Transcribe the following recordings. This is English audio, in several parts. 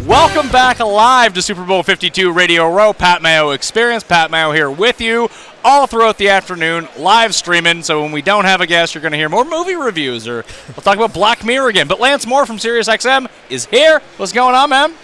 Welcome back live to Super Bowl 52 Radio Row, Pat Mayo Experience. Pat Mayo here with you all throughout the afternoon, live streaming. So when we don't have a guest, you're going to hear more movie reviews, or we'll talk about Black Mirror again. But Lance Moore from Sirius XM is here. What's going on, man?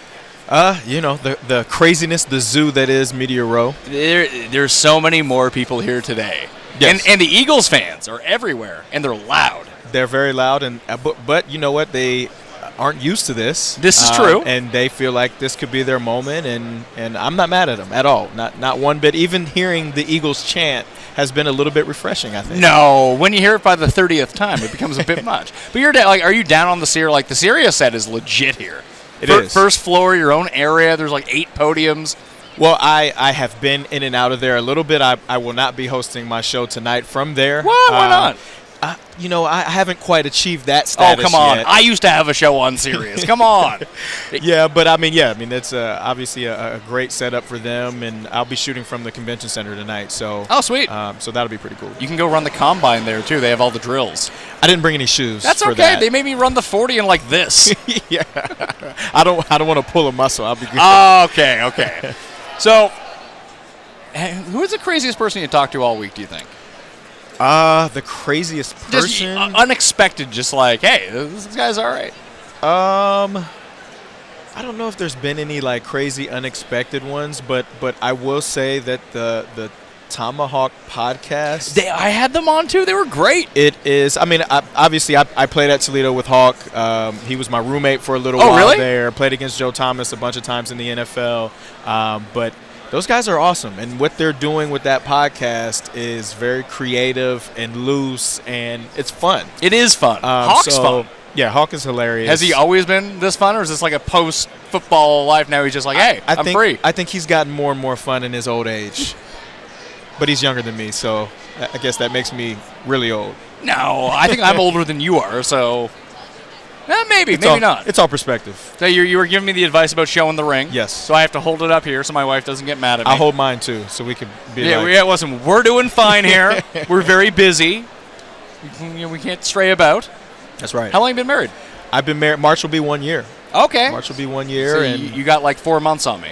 You know, the craziness, the zoo that is Media Row. There's so many more people here today. Yes. And the Eagles fans are everywhere, and they're loud. They're very loud, and but you know what? They aren't used to this. This is true. And they feel like this could be their moment, and I'm not mad at them at all. Not one bit. Even hearing the Eagles chant has been a little bit refreshing, I think. No, when you hear it by the 30th time, it becomes a bit much. But are you down on the Sirius? Like, the Sirius set is legit here. It is. First floor, your own area. There's like 8 podiums. Well, I have been in and out of there a little bit. I will not be hosting my show tonight from there. What? Why not? You know, I haven't quite achieved that status Oh, come on. yet. I used to have a show on Sirius. Come on. Yeah, but I mean, it's obviously a great setup for them, and I'll be shooting from the convention center tonight. So oh, sweet. So that'll be pretty cool. You can go run the combine there, too. They have all the drills. I didn't bring any shoes. That's for okay. that. They made me run the 40 in like this. Yeah. I don't want to pull a muscle. I'll be good. Okay. So, who is the craziest person you talked to all week, do you think? The craziest person? Just unexpected, just like, hey, this guy's all right. I don't know if there's been any like crazy unexpected ones, but I will say that the Tomahawk podcast. I had them on too. They were great. It is. I mean, obviously, I played at Toledo with Hawk. He was my roommate for a little while really? there. Played against Joe Thomas a bunch of times in the NFL. But those guys are awesome, and what they're doing with that podcast is very creative and loose, and it's fun. It is fun. Hawk's fun. Yeah, Hawk is hilarious. Has he always been this fun, or is this like a post-football life now? He's just like, hey, I'm free. I think he's gotten more and more fun in his old age. But he's younger than me, so I guess that makes me really old. No, I think I'm older than you are, so maybe not. It's all perspective. So you were giving me the advice about showing the ring. Yes. So I have to hold it up here so my wife doesn't get mad at me. I'll hold mine, too, so we could be listen, we're doing fine here. We're very busy. We can't stray about. That's right. How long have you been married? I've been married. March will be 1 year. Okay. March will be 1 year. So and you got like 4 months on me.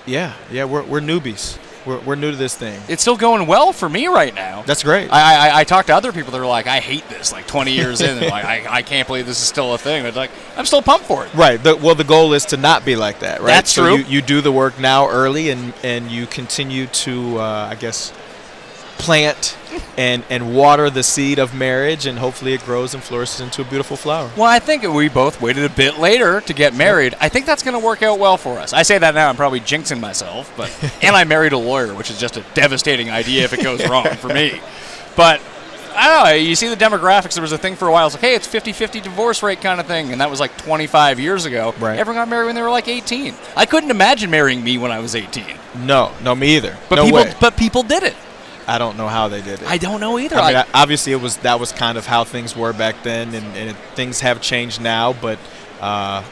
Yeah, we're newbies. We're new to this thing. It's still going well for me right now. That's great. I talk to other people that are like, I hate this, like 20 years in. And like, I can't believe this is still a thing. But like, I'm still pumped for it. Right. The goal is to not be like that, right? That's true. You do the work now early, and you continue to, I guess, plant and water the seed of marriage, and hopefully it grows and flourishes into a beautiful flower. Well, I think we both waited a bit later to get married. I think that's going to work out well for us. I say that now, I'm probably jinxing myself, but and I married a lawyer, which is just a devastating idea if it goes wrong for me. But I don't know, you see the demographics. There was a thing for a while. It's like, hey, it's 50-50 divorce rate kind of thing, and that was like 25 years ago. Right. Everyone got married when they were like 18. I couldn't imagine marrying me when I was 18. No, me either. But people did it. I don't know how they did it. I don't know either. I mean, obviously, that was kind of how things were back then, and things have changed now. But I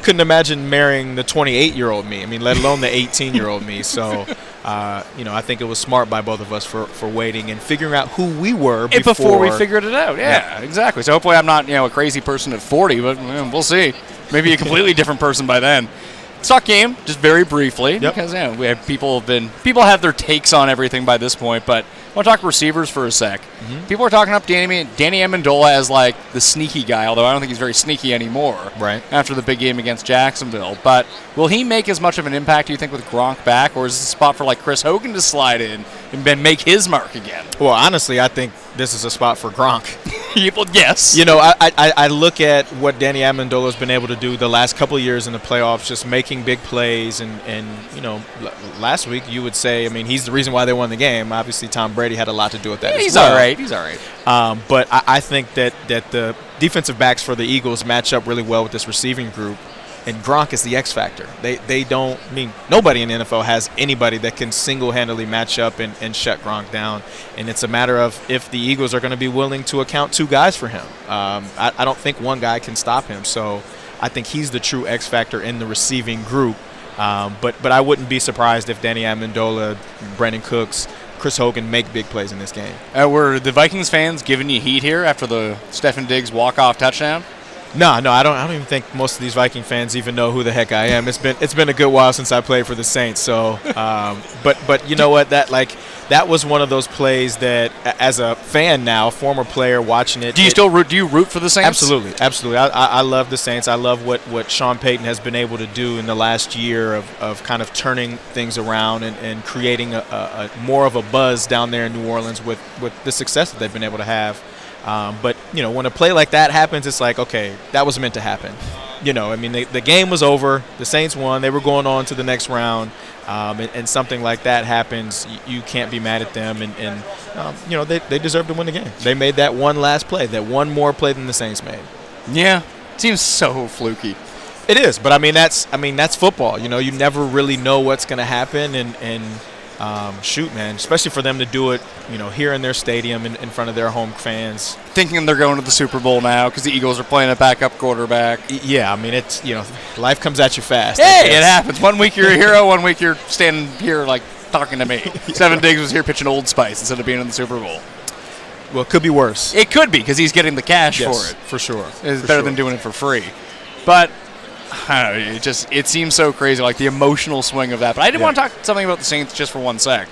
couldn't imagine marrying the 28-year-old me. I mean, let alone the 18-year-old me. So, I think it was smart by both of us for waiting and figuring out who we were before we figured it out. Yeah, exactly. So hopefully, I'm not a crazy person at 40, but we'll see. Maybe a completely different person by then. Let's talk game, just very briefly, because we have people have their takes on everything by this point. But I want to talk receivers for a sec. Mm-hmm. People are talking up Danny Amendola as like the sneaky guy, although I don't think he's very sneaky anymore. Right. After the big game against Jacksonville, but will he make as much of an impact, do you think, with Gronk back, or is this a spot for like Chris Hogan to slide in and make his mark again? Well, honestly, I think this is a spot for Gronk. Yes. I look at what Danny Amendola has been able to do the last couple of years in the playoffs, just making big plays. And last week you would say, I mean, he's the reason why they won the game. Obviously, Tom Brady had a lot to do with that as well. He's all right. But I think that the defensive backs for the Eagles match up really well with this receiving group. And Gronk is the X factor. They don't – I mean, nobody in the NFL has anybody that can single-handedly match up and shut Gronk down. And it's a matter of if the Eagles are going to be willing to account 2 guys for him. I don't think one guy can stop him. So I think he's the true X factor in the receiving group. But I wouldn't be surprised if Danny Amendola, Brandon Cooks, Chris Hogan make big plays in this game. Were the Vikings fans giving you heat here after the Stefon Diggs walk-off touchdown? No, I don't even think most of these Viking fans even know who the heck I am. It's been a good while since I played for the Saints. So, but you know what? That was one of those plays that, as a fan now, former player watching it. Do you root for the Saints? Absolutely. I love the Saints. I love what Sean Payton has been able to do in the last year of kind of turning things around and creating a more of a buzz down there in New Orleans with the success that they've been able to have. But, when a play like that happens, it's like, okay, that was meant to happen. I mean, the game was over. The Saints won. They were going on to the next round. And something like that happens, you can't be mad at them. And they deserve to win the game. They made that one last play, that one more play than the Saints made. Yeah. Seems so fluky. It is. But, I mean, that's football. You never really know what's going to happen. And shoot, man, especially for them to do it, here in their stadium in front of their home fans. Thinking they're going to the Super Bowl now because the Eagles are playing a backup quarterback. Yeah, I mean, it's, life comes at you fast. Hey, it happens. 1 week you're a hero, 1 week you're standing here like talking to me. Seven Diggs was here pitching Old Spice instead of being in the Super Bowl. Well, it could be worse. It could be because he's getting the cash for it. For sure. It's better than doing it for free. But I don't know, it seems so crazy, like the emotional swing of that. But I did want to talk something about the Saints just for 1 sec.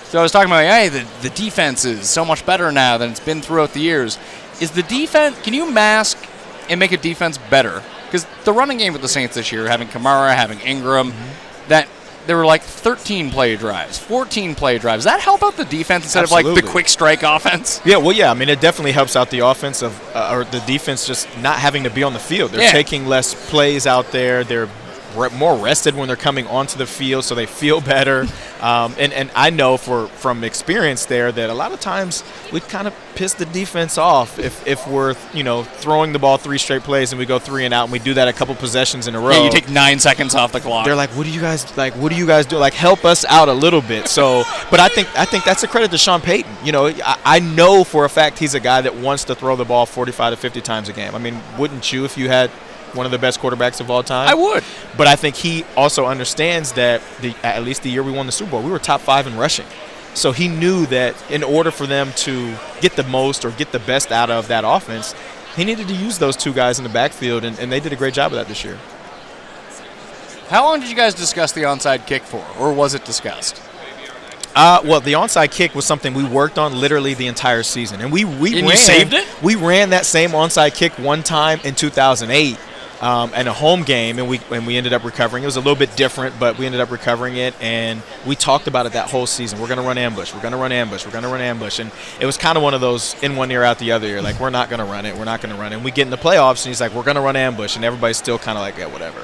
So I was talking about, hey, the defense is so much better now than it's been throughout the years. Is the defense, can you mask and make a defense better? Because the running game with the Saints this year, having Kamara, having Ingram, that there were like 13 play drives, 14 play drives. Does that help out the defense instead of like the quick strike offense? Yeah, well, yeah. I mean, it definitely helps out the offense or the defense just not having to be on the field. They're taking less plays out there. They're more rested when they're coming onto the field, so they feel better. And I know from experience there that a lot of times we kind of piss the defense off if we're throwing the ball 3 straight plays and we go 3 and out, and we do that a couple possessions in a row. Yeah, you take 9 seconds off the clock. They're like, what do you guys do? Like, help us out a little bit. So, but I think that's a credit to Sean Payton. I know for a fact he's a guy that wants to throw the ball 45 to 50 times a game. I mean, wouldn't you if you had one of the best quarterbacks of all time? I would. But I think he also understands that at least the year we won the Super Bowl, we were top 5 in rushing. So he knew that in order for them to get the most or get the best out of that offense, he needed to use those 2 guys in the backfield, and they did a great job of that this year. How long did you guys discuss the onside kick for, or was it discussed? Well, the onside kick was something we worked on literally the entire season, and you saved it? We ran that same onside kick one time in 2008. And a home game, and we ended up recovering. It was a little bit different, but we ended up recovering it, and we talked about it that whole season. We're going to run ambush. We're going to run ambush. We're going to run ambush. And it was kind of one of those in one ear, out the other ear. Like, we're not going to run it. We're not going to run it. And we get in the playoffs, and he's like, we're going to run ambush. And everybody's still kind of like, yeah, whatever.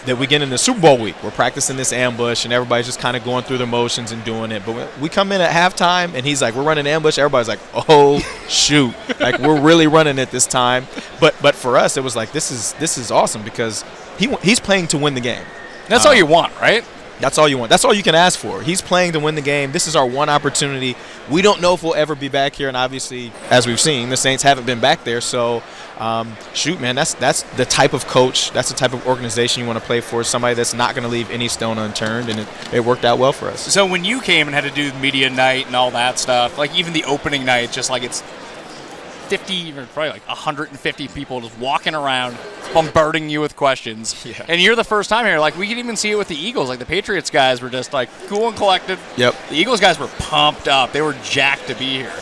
That we get in the Super Bowl week, we're practicing this ambush, and everybody's just kind of going through the motions and doing it. But we come in at halftime, and he's like, we're running ambush. Everybody's like, oh, shoot. Like, we're really running it this time. But for us, it was like, this is awesome because he's playing to win the game. That's all you want, right? That's all you want. That's all you can ask for. He's playing to win the game. This is our one opportunity. We don't know if we'll ever be back here, and obviously, as we've seen, the Saints haven't been back there. So, shoot, man, that's the type of coach, that's the type of organization you want to play for, somebody that's not going to leave any stone unturned, and it worked out well for us. So when you came and had to do media night and all that stuff, like even the opening night, just like it's 50 or probably like 150 people just walking around bombarding you with questions. Yeah. And you're the first time here. Like, we could even see it with the Eagles. Like, the Patriots guys were just like cool and collected. Yep. The Eagles guys were pumped up. They were jacked to be here.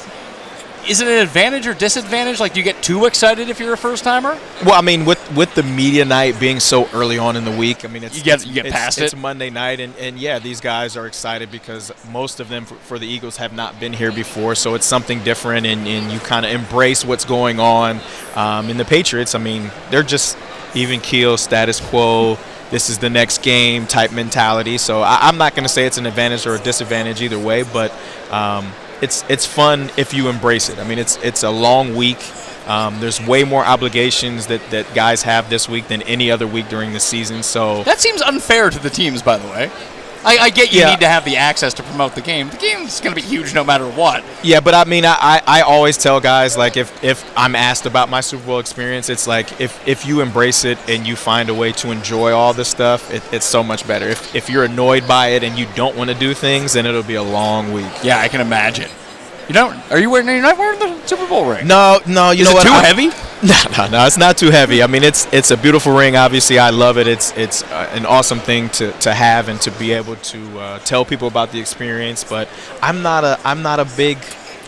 Is it an advantage or disadvantage? Like, do you get too excited if you're a first-timer? Well, I mean, with the media night being so early on in the week, I mean, you get past it. It's Monday night, and yeah, these guys are excited because most of them for the Eagles have not been here before, so it's something different, and you kind of embrace what's going on. In the Patriots, I mean, they're just even keel, status quo. This is the next game type mentality. So I'm not going to say it's an advantage or a disadvantage either way, but it's fun if you embrace it. I mean, it's a long week. There's way more obligations that guys have this week than any other week during the season. So that seems unfair to the teams, by the way. I get you need to have the access to promote the game. The game's going to be huge no matter what. Yeah, but I mean, I always tell guys, like, if I'm asked about my Super Bowl experience, it's like if you embrace it and you find a way to enjoy all this stuff, it's so much better. If you're annoyed by it and you don't want to do things, then it'll be a long week. Yeah, I can imagine. You're not wearing the Super Bowl ring? No. You know what? Is it too heavy? No, it's not too heavy. I mean, it's a beautiful ring. Obviously, I love it. It's an awesome thing to have and to be able to tell people about the experience. But I'm not a big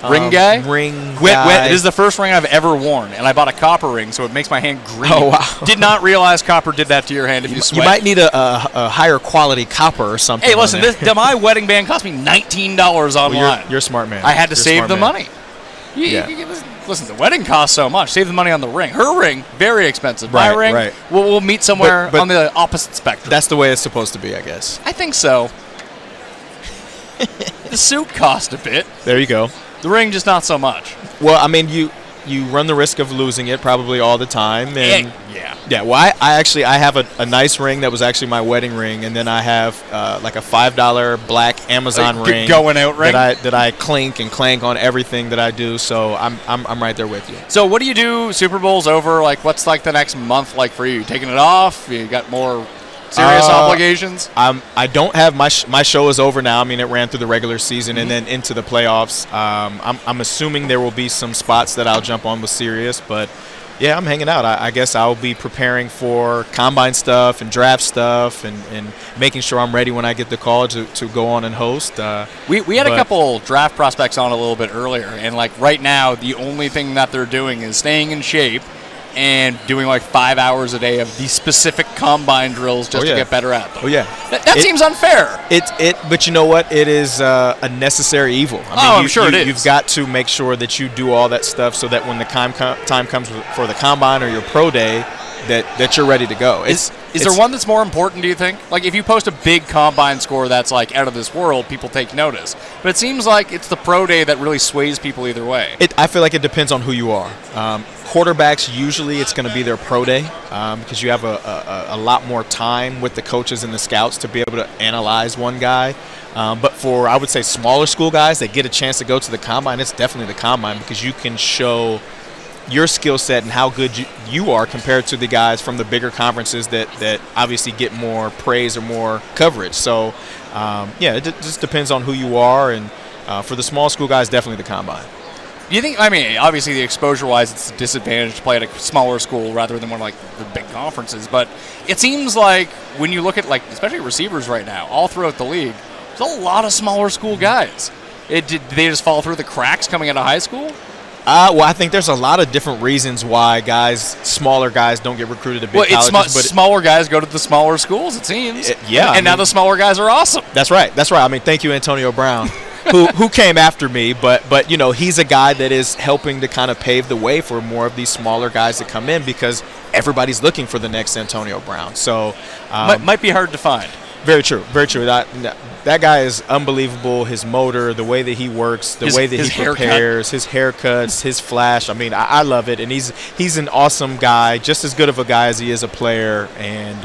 ring guy. Guy. This is the first ring I've ever worn, and I bought a copper ring, so it makes my hand green. Oh wow! Did not realize copper did that to your hand if you sweat. You might need a higher quality copper or something. Hey, listen, my wedding band cost me $19 online. Well, you're a smart man. I had to save the money. Yeah. Listen, the wedding costs so much. Save the money on the ring. Her ring, very expensive. Right, My ring, right. We'll meet somewhere but on the opposite spectrum. That's the way it's supposed to be, I guess. I think so. The suit cost a bit. There you go. The ring, just not so much. Well, I mean, you run the risk of losing it probably all the time. And yeah. Well, I have a nice ring that was actually my wedding ring, and then I have like a $5 black Amazon ring, going out ring that I clink on everything that I do. So I'm right there with you. So what do you do? Super Bowl's over. Like, what's like the next month like for you? You taking it off? You got more serious obligations? I don't have my show is over now. I mean, it ran through the regular season and then into the playoffs. I'm assuming there will be some spots that I'll jump on with Sirius, but yeah, I'm hanging out. I guess I'll be preparing for combine stuff and draft stuff and making sure I'm ready when I get the call to go on and host. We had a couple draft prospects on a little bit earlier, and like right now, the only thing that they're doing is staying in shape and doing like 5 hours a day of these specific combine drills just to get better at them. Oh yeah, that seems unfair. But you know what? It is a necessary evil. I mean, I'm sure it is. You've got to make sure that you do all that stuff so that when the time comes for the combine or your pro day, that you're ready to go. Is there one that's more important, do you think? Like, if you post a big combine score that's like out of this world, people take notice. But it seems like it's the pro day that really sways people either way. I feel like it depends on who you are. Quarterbacks, usually it's going to be their pro day because you have a lot more time with the coaches and the scouts to be able to analyze one guy. But for, I would say, smaller school guys that get a chance to go to the combine, it's definitely the combine because you can show your skill set and how good you are compared to the guys from the bigger conferences that obviously get more praise or more coverage. So, it just depends on who you are. And for the small school guys, definitely the combine. Do you think, I mean, obviously the exposure-wise, it's a disadvantage to play at a smaller school rather than one like the big conferences. But it seems like when you look at, like, especially receivers right now, all throughout the league, there's a lot of smaller school guys. Did they just fall through the cracks coming out of high school? Well, I think there's a lot of different reasons why smaller guys don't get recruited to big colleges. But smaller guys go to the smaller schools, it seems. And now the smaller guys are awesome. That's right. I mean, thank you, Antonio Brown, who came after me. But you know, he's a guy that is helping to kind of pave the way for more of these smaller guys to come in because everybody's looking for the next Antonio Brown. So might be hard to find. Very true. Very true. That guy is unbelievable. His motor, the way that he works, the way that he prepares, his haircuts, his flash. I mean, I love it. And he's an awesome guy, just as good of a guy as he is a player. And,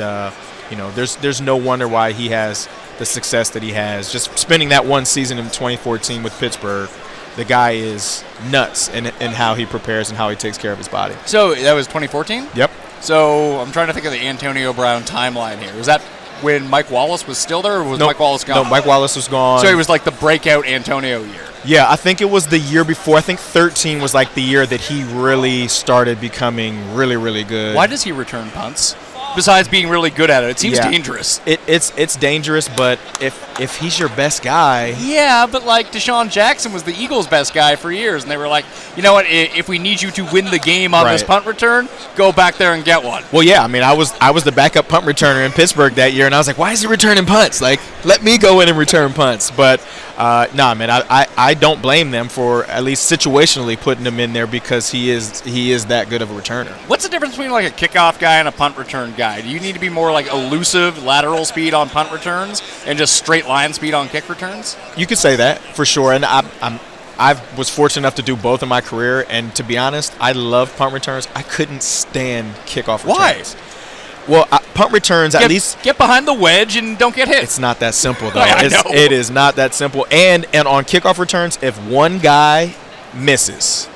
there's no wonder why he has the success that he has. Just spending that one season in 2014 with Pittsburgh, the guy is nuts in how he prepares and how he takes care of his body. So that was 2014? Yep. So I'm trying to think of the Antonio Brown timeline here. Was that when Mike Wallace was still there, or was Mike Wallace gone? No, Mike Wallace was gone. So it was like the breakout Antonio year. Yeah, I think it was the year before. I think 13 was like the year that he really started becoming really, really good. Why does he return punts? Besides being really good at it, it seems dangerous. It's dangerous, but if he's your best guy, yeah. But like Deshaun Jackson was the Eagles' best guy for years, and they were like, you know what? If we need you to win the game on this punt return, go back there and get one. Well, yeah. I mean, I was the backup punt returner in Pittsburgh that year, and I was like, why is he returning punts? Like, let me go in and return punts. But man, I don't blame them for at least situationally putting him in there because he is that good of a returner. What's the difference between like a kickoff guy and a punt return guy? Do you need to be more like elusive lateral speed on punt returns and just straight line speed on kick returns? You could say that for sure, and I was fortunate enough to do both in my career. And to be honest, I love punt returns. I couldn't stand kickoff returns. Why? Well, punt returns at least get behind the wedge and don't get hit. It's not that simple though. It is not that simple. And on kickoff returns, if one guy misses,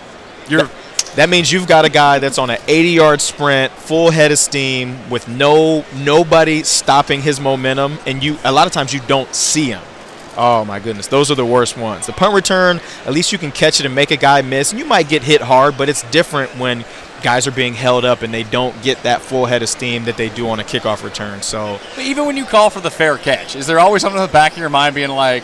that means you've got a guy that's on an 80-yard sprint, full head of steam, with nobody stopping his momentum, and a lot of times you don't see him. Oh my goodness, those are the worst ones. The punt return, at least you can catch it and make a guy miss, and you might get hit hard, but it's different when guys are being held up and they don't get that full head of steam that they do on a kickoff return. So even when you call for the fair catch, is there always something in the back of your mind being like,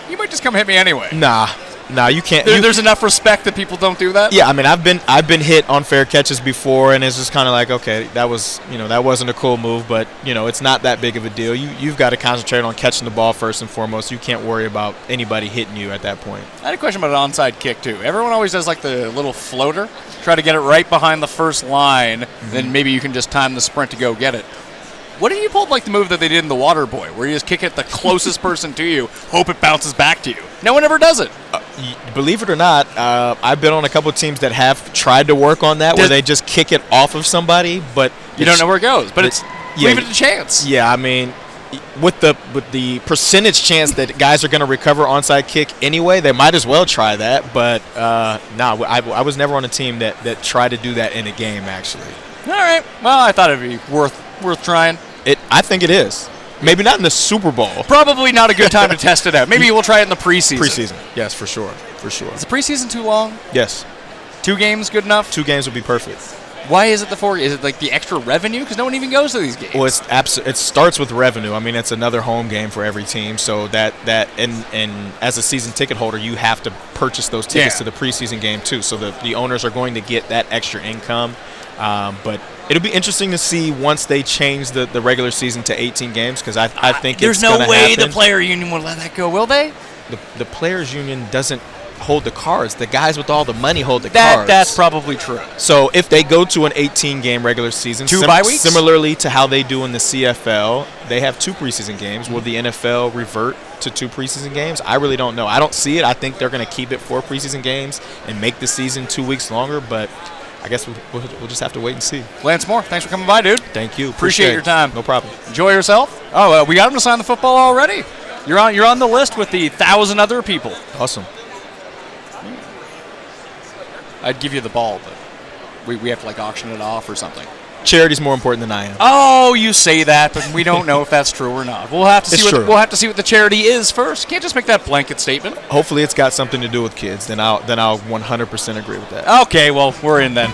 you might just come hit me anyway? Nah, you can't. There's enough respect that people don't do that? Yeah, I mean, I've been hit on fair catches before, and it's just kind of like, okay, that wasn't a cool move, but, it's not that big of a deal. You've got to concentrate on catching the ball first and foremost. You can't worry about anybody hitting you at that point. I had a question about an onside kick, too. Everyone always does, like, the little floater. Try to get it right behind the first line, then maybe you can just time the sprint to go get it. What if you pulled like the move that they did in the Water Boy, where you just kick it the closest person to you, hope it bounces back to you? No one ever does it. Believe it or not, I've been on a couple of teams that have tried to work on that, where they just kick it off of somebody, but you don't know where it goes. But leave it a chance. Yeah, I mean, with the percentage chance that guys are going to recover onside kick anyway, they might as well try that. But I was never on a team that tried to do that in a game, actually. All right. Well, I thought it'd be worth trying. I think it is. Maybe not in the Super Bowl. Probably not a good time to test it out. Maybe we'll try it in the preseason. Preseason, yes, for sure. Is the preseason too long? Yes. 2 games good enough? 2 games would be perfect. Why is it the 4? Is it like the extra revenue? Because no one even goes to these games. Well, it starts with revenue. I mean, it's another home game for every team. So and as a season ticket holder, you have to purchase those tickets to the preseason game too. So the owners are going to get that extra income. But it'll be interesting to see once they change the regular season to 18 games, because I think there's no way the player union will let that go, will they? The players union doesn't hold the cards. The guys with all the money hold the cards. That's probably true. So if they go to an 18-game regular season, 2 bye weeks? Similarly to how they do in the CFL, they have 2 preseason games. Will the NFL revert to 2 preseason games? I really don't know. I don't see it. I think they're going to keep it 4 preseason games and make the season 2 weeks longer, but I guess we'll just have to wait and see. Lance Moore, thanks for coming by, dude. Thank you. Appreciate your time. No problem. Enjoy yourself. Oh, we got him to sign the football already. You're on the list with the 1,000 other people. Awesome. I'd give you the ball, but we have to like auction it off or something. Charity's more important than I am. Oh, you say that, but we don't know if that's true or not. We'll have to see what the charity is first. You can't just make that blanket statement. Hopefully, it's got something to do with kids. Then I'll 100% agree with that. Okay, well, we're in then.